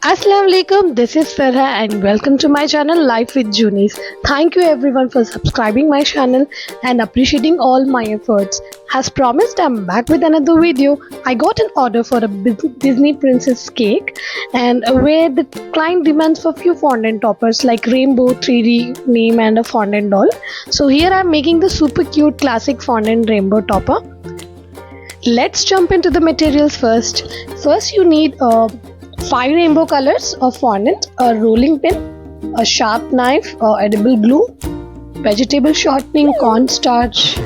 Assalamualaikum, this is Farha and welcome to my channel Life with Junis. Thank you everyone for subscribing my channel and appreciating all my efforts. As promised, I'm back with another video. I got an order for a Disney princess cake and where the client demands for few fondant toppers like rainbow, 3D name and a fondant doll. So here I'm making the super cute classic fondant rainbow topper. Let's jump into the materials first. First you need 5 rainbow colors of fondant, a rolling pin, a sharp knife, edible glue, vegetable shortening, cornstarch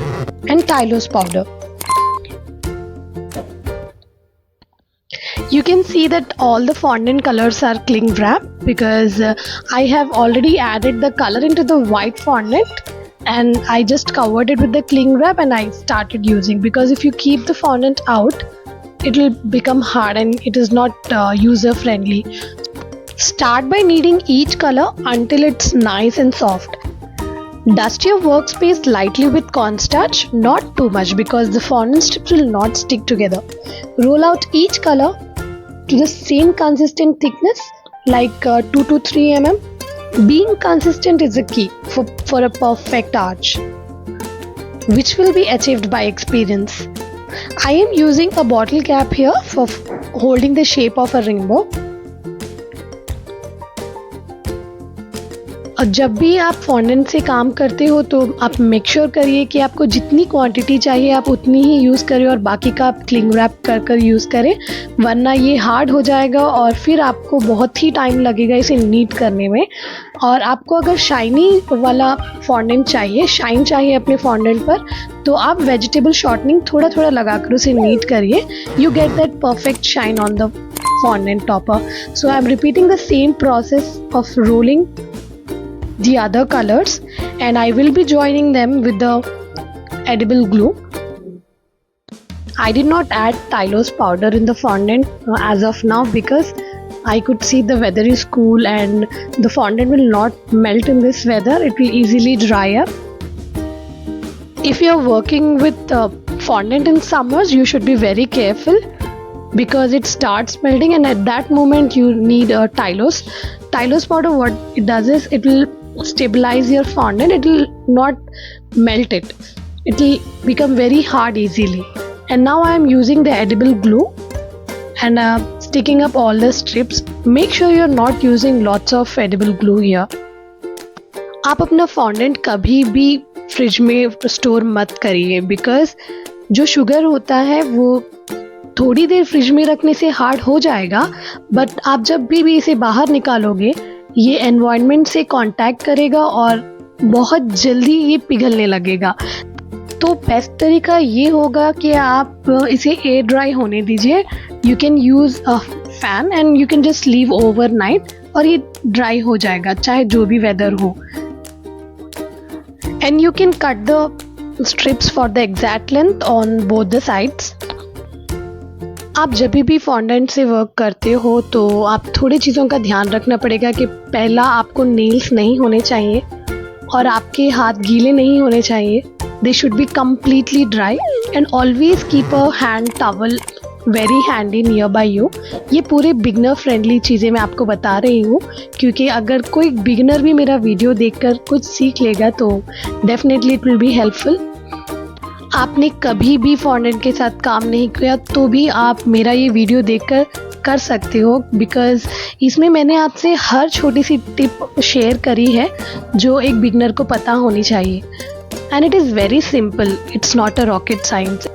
and Tylose powder. You can see that all the fondant colors are cling wrap because I have already added the color into the white fondant and I just covered it with the cling wrap and I started using, because if you keep the fondant out it will become hard and it is not user friendly. Start by kneading each color until it's nice and soft. Dust your workspace lightly with cornstarch, not too much because the fondant strips will not stick together. Roll out each color to the same consistent thickness like 2 to 3 mm. Being consistent is the key for a perfect arch, which will be achieved by experience. I am using a bottle cap here for holding the shape of a rainbow. और जब भी आप fondant से काम करते हो तो आप मेक श्योर करिए कि आपको जितनी क्वांटिटी चाहिए आप उतनी ही यूज़ करें और बाकी का आप क्लिंग रैप कर यूज़ करें, वरना ये हार्ड हो जाएगा और फिर आपको बहुत ही टाइम लगेगा इसे नीट करने में. और आपको अगर शाइनी वाला फॉन्डेंट चाहिए, शाइन चाहिए अपने फॉन्डेंट पर, तो आप वेजिटेबल शॉर्टनिंग थोड़ा थोड़ा लगाकर उसे नीट करिए. You get that perfect shine on the fondant topper. So I am repeating the same process of rolling the other colors and I will be joining them with the edible glue. I did not add Tylose powder in the fondant as of now because I could see the weather is cool and the fondant will not melt in this weather. It will easily dry up. If you are working with fondant in summers, you should be very careful because it starts melting and at that moment you need a Tylose powder. What it does is it will stabilize your fondant, it will not melt it, it will become very hard easily. And now I am using the edible glue and sticking up all the strips. Make sure you are not using lots of edible glue here. आप अपना fondant कभी भी fridge में store मत करिए because जो sugar होता है वो थोड़ी देर फ्रिज में रखने से हार्ड हो जाएगा, बट आप जब भी इसे बाहर निकालोगे ये एनवायरनमेंट से कांटेक्ट करेगा और बहुत जल्दी ये पिघलने लगेगा. तो बेस्ट तरीका ये होगा कि आप इसे एयर ड्राई होने दीजिए. You can use a fan and you can just leave overnight और ये ड्राई हो जाएगा चाहे जो भी वेदर हो. And you can cut the strips for the exact length on both the sides. आप जब भी फॉन्डेंट से वर्क करते हो तो आप थोड़ी चीज़ों का ध्यान रखना पड़ेगा कि पहला आपको नेल्स नहीं होने चाहिए और आपके हाथ गीले नहीं होने चाहिए. They should be completely dry and always keep a hand towel very handy near by you. ये पूरे बिगनर फ्रेंडली चीज़ें मैं आपको बता रही हूँ क्योंकि अगर कोई बिगनर भी मेरा वीडियो देखकर कुछ सीख लेगा तो definitely it will be helpful. आपने कभी भी फॉन्डेंट के साथ काम नहीं किया तो भी आप मेरा ये वीडियो देखकर कर सकते हो बिकॉज़ इसमें मैंने आपसे हर छोटी सी टिप शेयर करी है जो एक बिगनर को पता होनी चाहिए. And it is very simple, it's not a rocket science,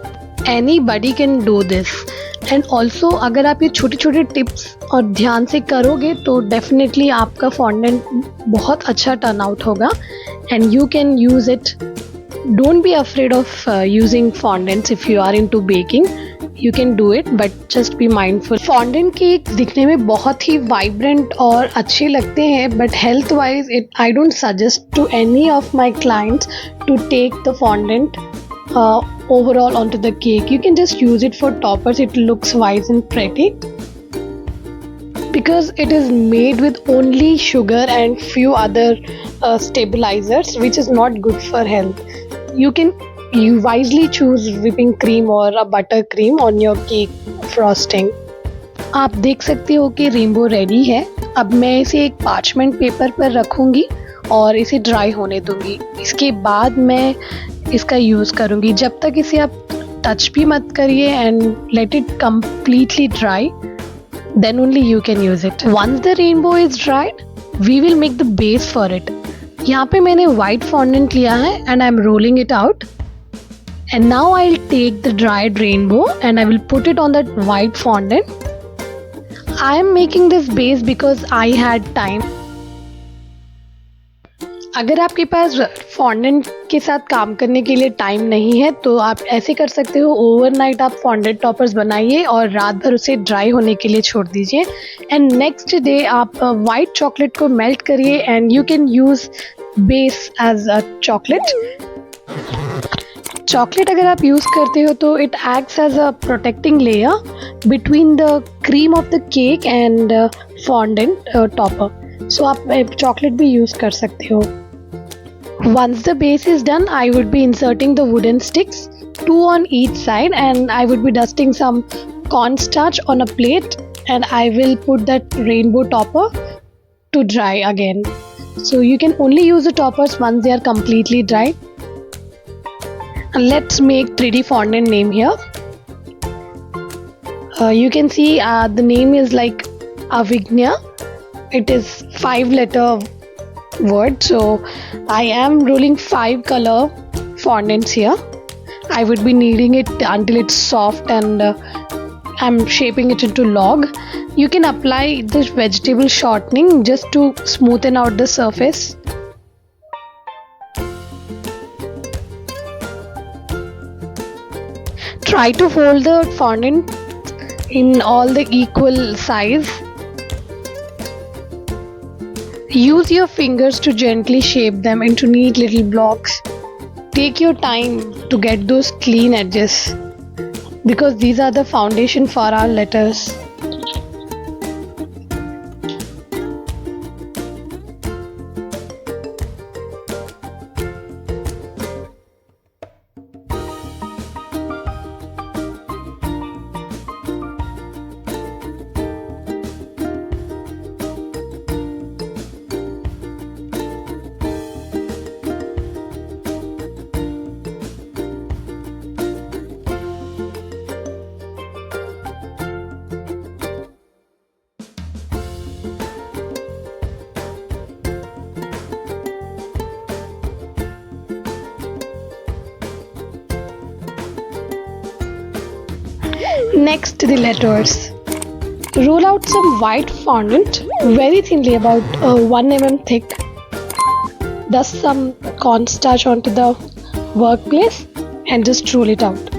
anybody can do this. And also अगर आप ये छोटे छोटे टिप्स और ध्यान से करोगे तो डेफिनेटली आपका फॉन्डेंट बहुत अच्छा टर्न आउट होगा and you can use it. Don't be afraid of using fondants if you are into baking. You can do it, but just be mindful. Fondant cake दिखने में बहुत ही vibrant और अच्छे लगते हैं, but health wise I don't suggest to any of my clients to take the fondant overall onto the cake. You can just use it for toppers. It looks wise and pretty because it is made with only sugar and few other stabilizers, which is not good for health. You wisely choose whipping cream or a buttercream on your cake frosting. आप देख सकते हो कि rainbow ready है। अब मैं इसे एक पार्चमेंट पेपर पर रखूँगी और इसे ड्राई होने दूँगी। इसके बाद मैं इसका यूज़ करूँगी। जब तक इसे आप टच भी मत करिए and let it completely dry, then only you can use it. Once the rainbow is dried, we will make the base for it. यहाँ पे मैंने white fondant लिया है and I'm rolling it out. And now I'll take the dried rainbow and I will put it on that white fondant. I am making this base because I had time. अगर आपके पास fondant के साथ काम करने के लिए time नहीं है तो आप ऐसे कर सकते हो, ओवरनाइट आप फॉन्डेंट टॉपर्स बनाइए और रात भर उसे ड्राई होने के लिए छोड़ दीजिए एंड नेक्स्ट डे आप वाइट चॉकलेट को मेल्ट करिए and you can use base as a chocolate. Chocolate अगर आप यूज़ करते हो तो it acts as a protecting layer between the cream of the cake and fondant topper, so आप chocolate भी यूज़ कर सकते हो। Once the base is done, I would be inserting the wooden sticks, 2 on each side, and I would be dusting some cornstarch on a plate and I will put that rainbow topper to dry again. So you can only use the toppers once they are completely dry. And let's make 3D fondant name here. You can see the name is like Avignya. It is 5-letter word, so I am rolling 5 color fondants here. I would be kneading it until it's soft and I'm shaping it into log. You can apply this vegetable shortening just to smoothen out the surface. Try to fold the fondant in all the equal size. Use your fingers to gently shape them into neat little blocks. Take your time to get those clean edges because these are the foundation for our letters. Next, the letters. Roll out some white fondant very thinly, about 1 mm thick. Dust some cornstarch onto the workplace and just roll it out.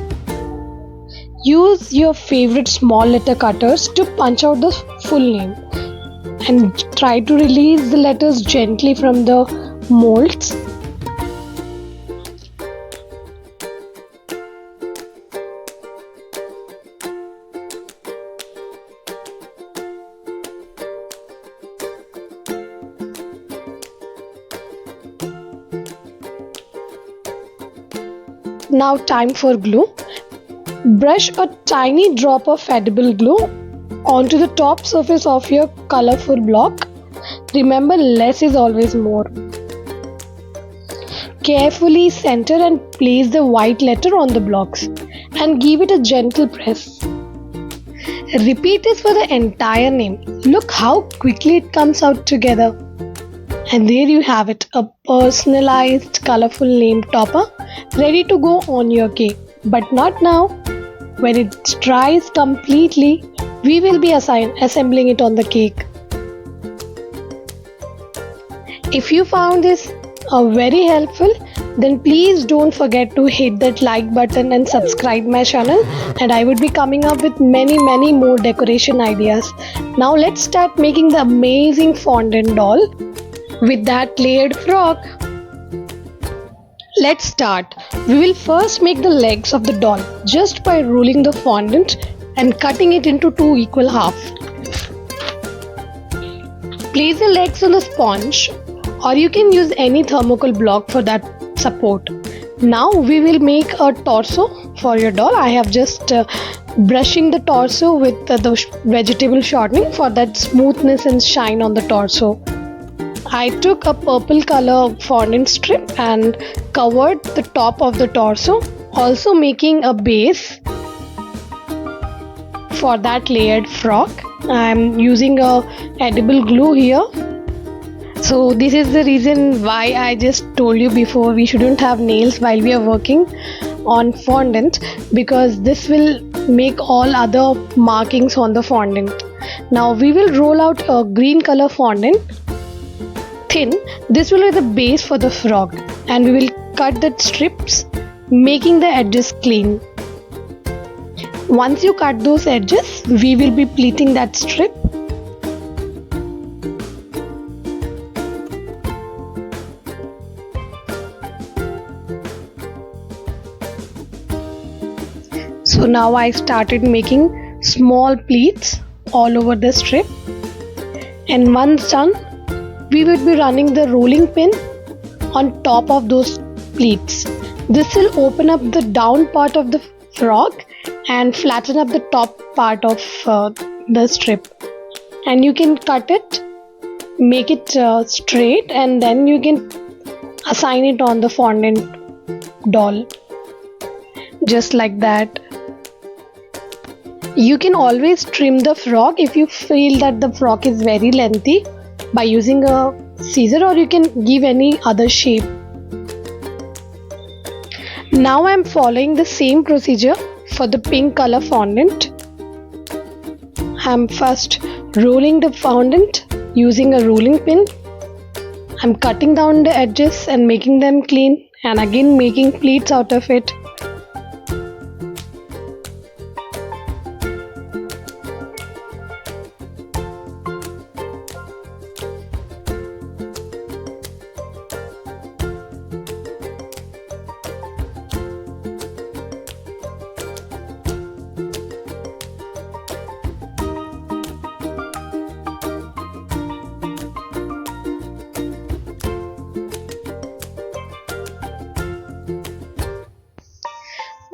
Use your favorite small letter cutters to punch out the full name and try to release the letters gently from the molds. Now time for glue. Brush a tiny drop of edible glue onto the top surface of your colorful block. Remember, less is always more. Carefully center and place the white letter on the blocks and give it a gentle press. Repeat this for the entire name. Look how quickly it comes out together. And there you have it, a personalized colorful name topper ready to go on your cake. But not now. When it dries completely, we will be assembling it on the cake. If you found this very helpful, then please don't forget to hit that like button and subscribe my channel, and I would be coming up with many more decoration ideas. Now let's start making the amazing fondant doll with that layered frog. Let's start. We will first make the legs of the doll just by rolling the fondant and cutting it into 2 equal halves. Place the legs on the sponge, or you can use any thermocol block for that support. Now we will make a torso for your doll. I have just brushing the torso with the vegetable shortening for that smoothness and shine on the torso. I took a purple color fondant strip and covered the top of the torso, also making a base for that layered frock. I'm using a edible glue here. So this is the reason why I just told you before we shouldn't have nails while we are working on fondant, because this will make all other markings on the fondant. Now we will roll out a green color fondant thin. This will be the base for the frock, and we will cut the strips, making the edges clean. Once you cut those edges, we will be pleating that strip. So now I started making small pleats all over the strip, and once done, we will be running the rolling pin on top of those pleats. This will open up the down part of the frock and flatten up the top part of the strip, and you can cut it, make it straight, and then you can assign it on the fondant doll, just like that. You can always trim the frock if you feel that the frock is very lengthy by using a scissor, or you can give any other shape. Now I am following the same procedure for the pink color fondant. I am first rolling the fondant using a rolling pin. I am cutting down the edges and making them clean, and again making pleats out of it.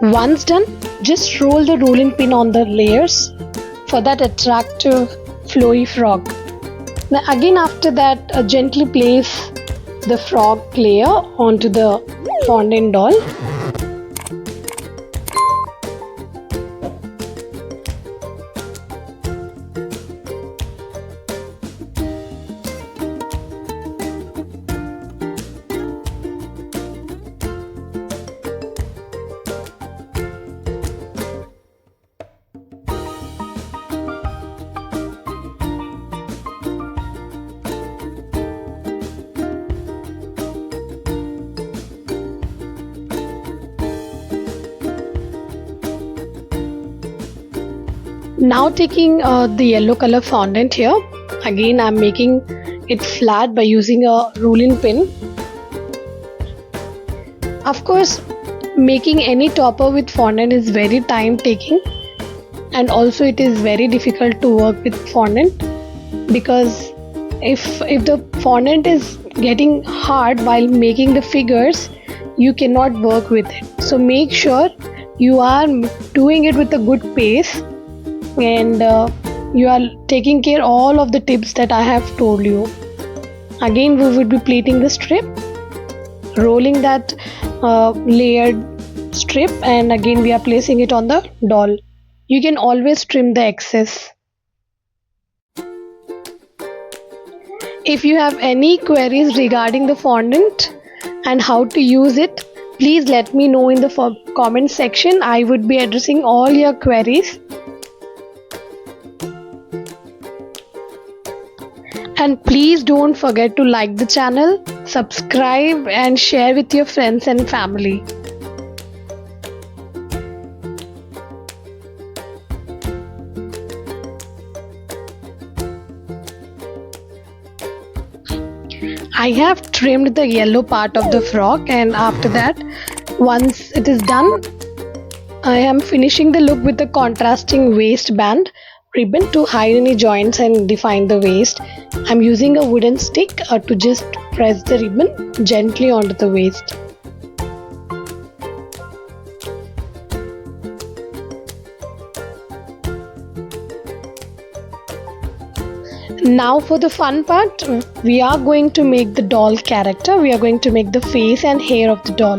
Once done, just roll the rolling pin on the layers for that attractive flowy frock. Now again, after that, gently place the frock layer onto the fondant doll. Now taking the yellow color fondant here, again I'm making it flat by using a rolling pin. Of course, making any topper with fondant is very time taking, and also it is very difficult to work with fondant, because if the fondant is getting hard while making the figures, you cannot work with it. So make sure you are doing it with a good pace, and you are taking care all of the tips that I have told you. Again, we would be pleating the strip, rolling that layered strip, and again we are placing it on the doll. You can always trim the excess. If you have any queries regarding the fondant and how to use it, please let me know in the comment section. I would be addressing all your queries. And please don't forget to like the channel, subscribe and share with your friends and family. I have trimmed the yellow part of the frock, and after that, once it is done, I am finishing the look with a contrasting waistband ribbon to hide any joints and define the waist. I'm using a wooden stick to just press the ribbon gently onto the waist. Now for the fun part, we are going to make the doll character. We are going to make the face and hair of the doll.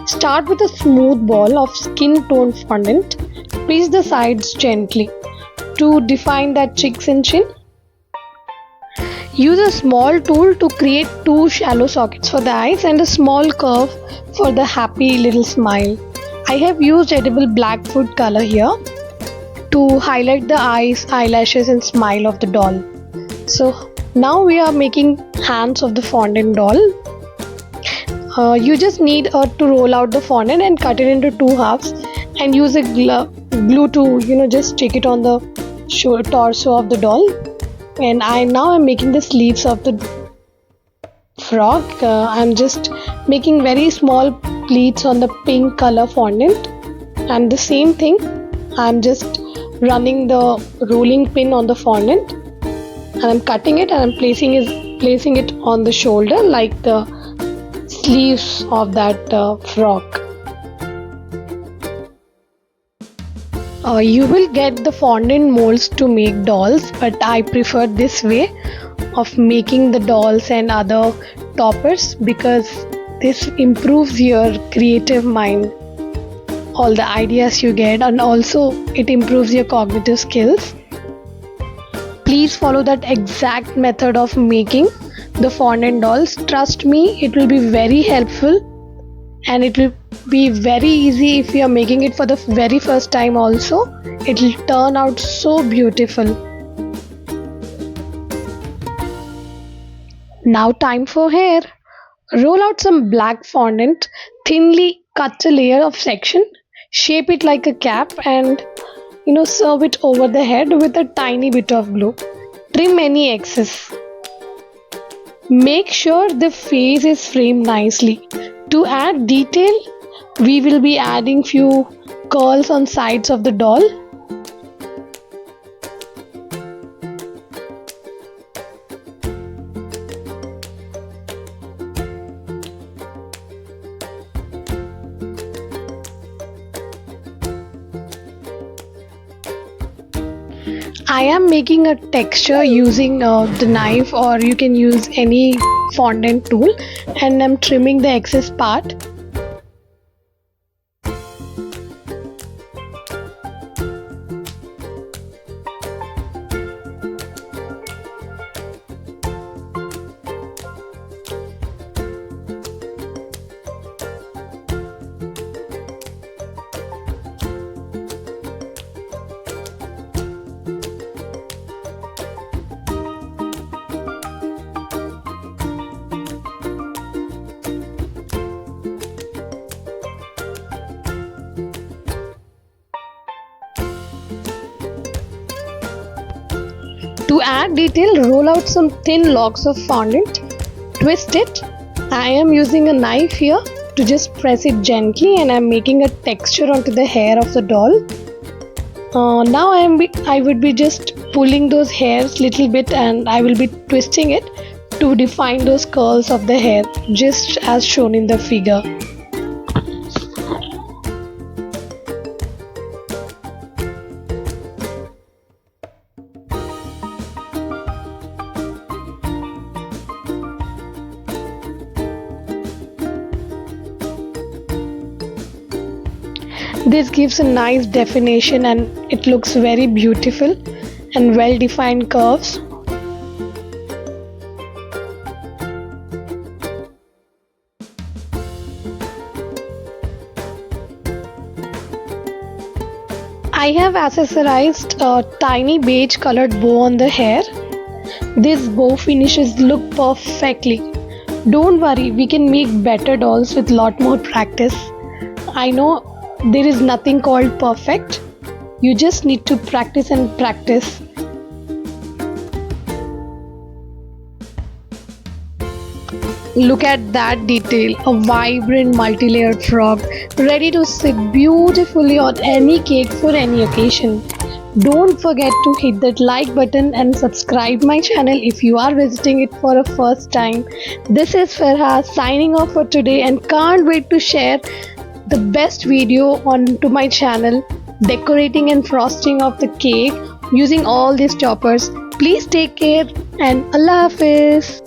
Start with a smooth ball of skin tone fondant. Place the sides gently to define that cheeks and chin. Use a small tool to create two shallow sockets for the eyes and a small curve for the happy little smile. I have used edible black food color here to highlight the eyes, eyelashes and smile of the doll. So now we are making hands of the fondant doll. You just need to roll out the fondant and cut it into two halves and use a glue to just stick it on the torso of the doll. And now I'm making the sleeves of the frog. I'm just making very small pleats on the pink color fondant, and the same thing I'm just running the rolling pin on the fondant, and I'm cutting it and I'm placing it on the shoulder like the sleeves of that frog. You will get the fondant molds to make dolls, but I prefer this way of making the dolls and other toppers because this improves your creative mind, all the ideas you get, and also it improves your cognitive skills. Please follow that exact method of making the fondant dolls. Trust me, it will be very helpful and it will be very easy. If you are making it for the very first time also, it will turn out so beautiful. Now time for hair. Roll out some black fondant, thinly cut a layer of section, shape it like a cap and serve it over the head with a tiny bit of glue. Trim any excess. Make sure the face is framed nicely. To add detail, we will be adding few curls on sides of the doll. I am making a texture using the knife, or you can use any fondant tool, and I'm trimming the excess part. To add detail, roll out some thin locks of fondant, twist it. I am using a knife here to just press it gently, and I am making a texture onto the hair of the doll. Now I would be just pulling those hairs little bit, and I will be twisting it to define those curls of the hair, just as shown in the figure. This gives a nice definition and it looks very beautiful and well defined curves. I have accessorized a tiny beige colored bow on the hair. This bow finishes look perfectly. Don't worry, we can make better dolls with lot more practice. I know there is nothing called perfect. You just need to practice and practice. Look at that detail, a vibrant multi-layered frog ready to sit beautifully on any cake for any occasion. Don't forget to hit that like button and subscribe my channel if you are visiting it for a first time. This is Farha signing off for today and can't wait to share the best video onto my channel, decorating and frosting of the cake using all these toppers. Please take care and अल्लाह हाफिज़।